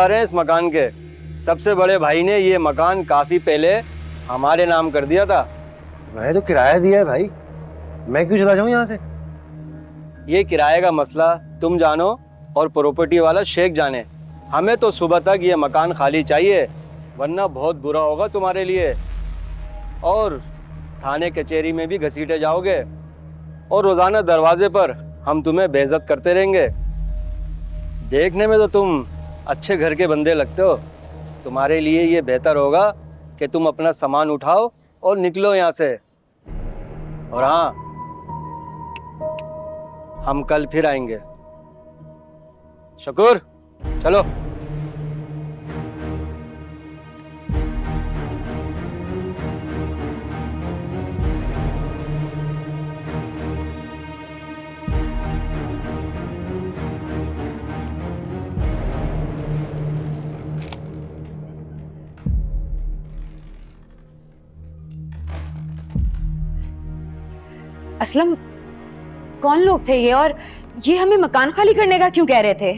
आ रहे हैं इस मकान के। सबसे बड़े भाई ने ये मकान काफी पहले हमारे नाम कर दिया था। मैं तो किराया दिया है भाई, मैं क्यों चला जाऊं यहाँ से? ये किराए का मसला तुम जानो और प्रॉपर्टी वाला शेख जाने। हमें तो सुबह तक ये मकान खाली चाहिए, वरना बहुत बुरा होगा तुम्हारे लिए। और थाने कचहरी में भी घसीटे जाओगे और रोजाना दरवाजे पर हम तुम्हें बेइज्जत करते रहेंगे। देखने में तो तुम अच्छे घर के बंदे लगते हो। तुम्हारे लिए ये बेहतर होगा कि तुम अपना सामान उठाओ और निकलो यहाँ से। और हाँ, हम कल फिर आएंगे। शकूर, चलो। असलम, कौन लोग थे ये और ये हमें मकान खाली करने का क्यों कह रहे थे?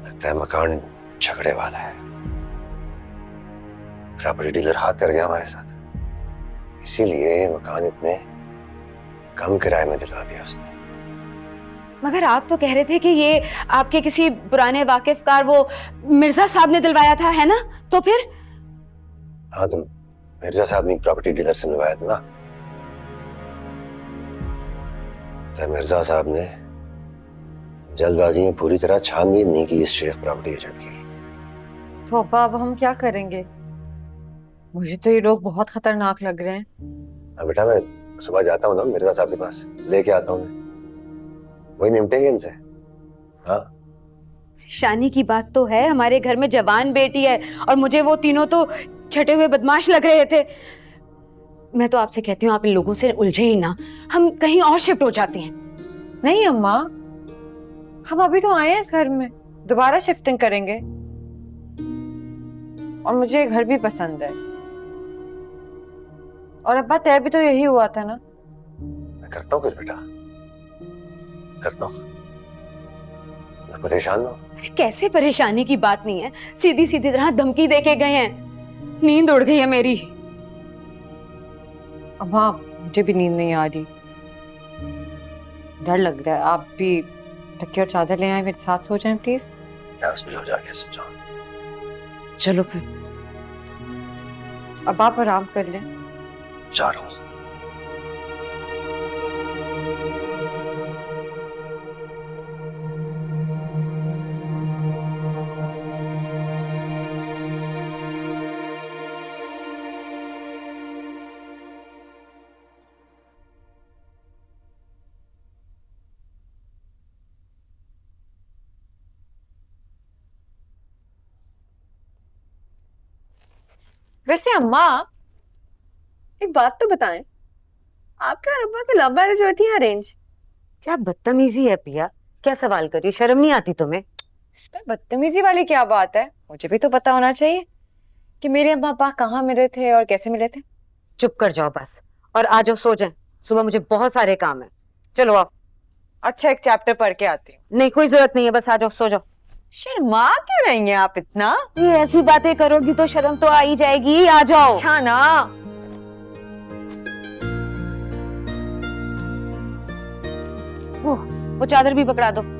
लगता है मकान झगड़े वाला है। प्रॉपर्टी डीलर हाथ कर गया हमारे साथ, इसीलिए मकान इतने कम किराए में दिला दिया उसने। मगर आप तो कह रहे थे कि ये आपके किसी पुराने वाकिफकार वो मिर्जा साहब ने दिलवाया था, है ना? तो फिर? हाँ, तुम मिर्जा साहब ने प्रॉपर्टी डीलर से मिलवाया था ना। तो मिर्जा साहब ने जल्दबाजी में पूरी तरह छानबीन नहीं की इस शेख प्रॉपर्टी एजेंट की। तो अब्बा अब हम क्या करेंगे? मुझे तो ये लोग बहुत खतरनाक लग रहे हैं। अब बेटा मैं सुबह जाता हूँ ना मिर्जा साहब के पास, लेके आता हूँ मैं, वही निपटेंगे इनसे। हाँ, शानी की बात तो है, हमारे घर में जवान बेटी है और मुझे वो तीनों तो छटे हुए बदमाश लग रहे थे। मैं तो आपसे कहती हूँ आप इन लोगों से उलझे ही ना, हम कहीं और शिफ्ट हो जाते हैं। नहीं अम्मा, हम अभी तो आए हैं इस घर में, दोबारा शिफ्टिंग करेंगे। और मुझे ये घर भी पसंद है। और अब्बा तय भी तो यही हुआ था ना। मैं करता हूँ कुछ बेटा, करता हूँ, परेशान ना हो। कैसे परेशानी की बात नहीं है, सीधी सीधी तरह धमकी देके गए हैं। नींद उड़ गई है मेरी। अम्मा मुझे भी नींद नहीं आ रही, डर लग रहा है। आप भी तकिया और चादर ले आए, मेरे साथ सो जाएं प्लीज। क्लास में हो जाके सो जाओ। चलो फिर। अब आप आराम कर लें। जा रहा हूँ। वैसे अम्मा एक बात तो बताएं, आपके और अब्बा की लव मैरिज हुई थी या अरेंज? क्या बदतमीजी है पिया, क्या सवाल करी, शर्म नहीं आती तुम्हें? इसमें बदतमीजी वाली क्या बात है? मुझे भी तो पता होना चाहिए कि मेरे अम्मा अब्बा कहाँ मिले थे और कैसे मिले थे। चुप कर जाओ बस और आ जाओ, सो जाएं। सुबह मुझे बहुत सारे काम है। चलो आओ। अच्छा एक चैप्टर पढ़ के आती हूँ। नहीं कोई जरूरत नहीं है, बस आ जाओ, सो जाओ। शर्मा क्यों रही हैं आप इतना? ये ऐसी बातें करोगी तो शर्म तो आ ही जाएगी, आ जाओ। अच्छा ना, वो चादर भी पकड़ा दो।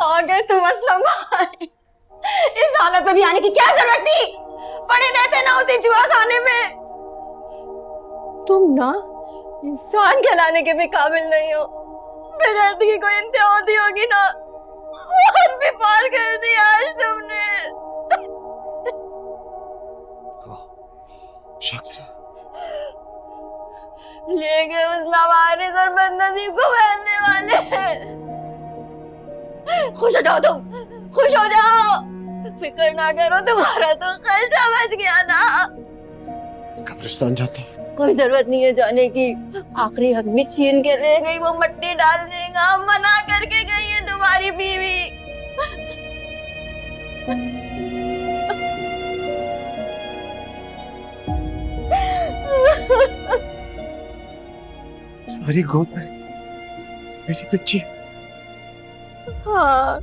आ गए तुम असलम भाई। इस हालत में भी आने की क्या जरूरत थी? पड़े रहते ना उसी जुआ खाने में। तुम ना इंसान कहलाने के भी काबिल नहीं हो। बेगैरती की कोई इंतहा होती होगी ना, वो हद भी पार कर दी आज तुमने। ले गए उस लावारिस और बदनसीब को पहनने वाले। खुश हो जाओ तुम, खुश हो जाओ, फिक्र ना करो, तुम्हारा तो खर्चा बच गया ना। कब्रिस्तान जाता हूँ। कोई जरूरत नहीं है जाने की। आखिरी हक भी छीन के ले गई, वो मट्टी डाल देगा, मना करके गई है तुम्हारी बीवी। तुम्हारी गोद में मेरी बच्ची। हाँ,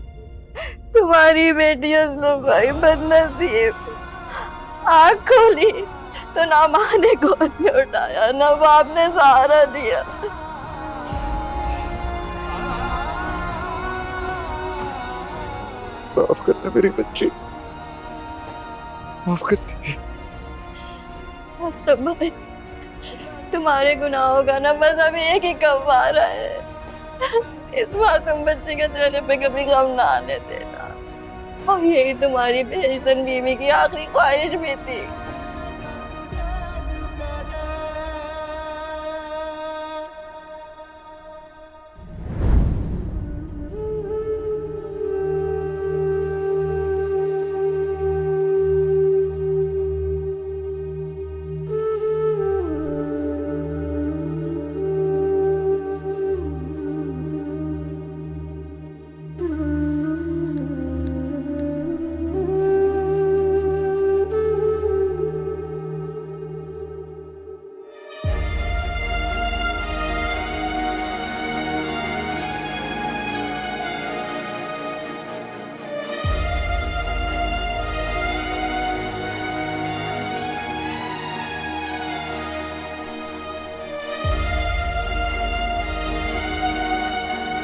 तुम्हारी बेटी असलम भाई बदनसीब। आँख खोली तो ना माँ ने गोद में उठाया, ना बाप ने सहारा दिया। माफ करना मेरी बच्ची, माफ करती। असलम भाई, तुम्हारे गुनाहों का ना बस अभी एक ही कफ़ारा है। इस मासूम बच्चे के चेहरे पे कभी गम ना आने देना। और यही तुम्हारी बेहतरीन बीवी की आखिरी ख्वाहिश भी थी।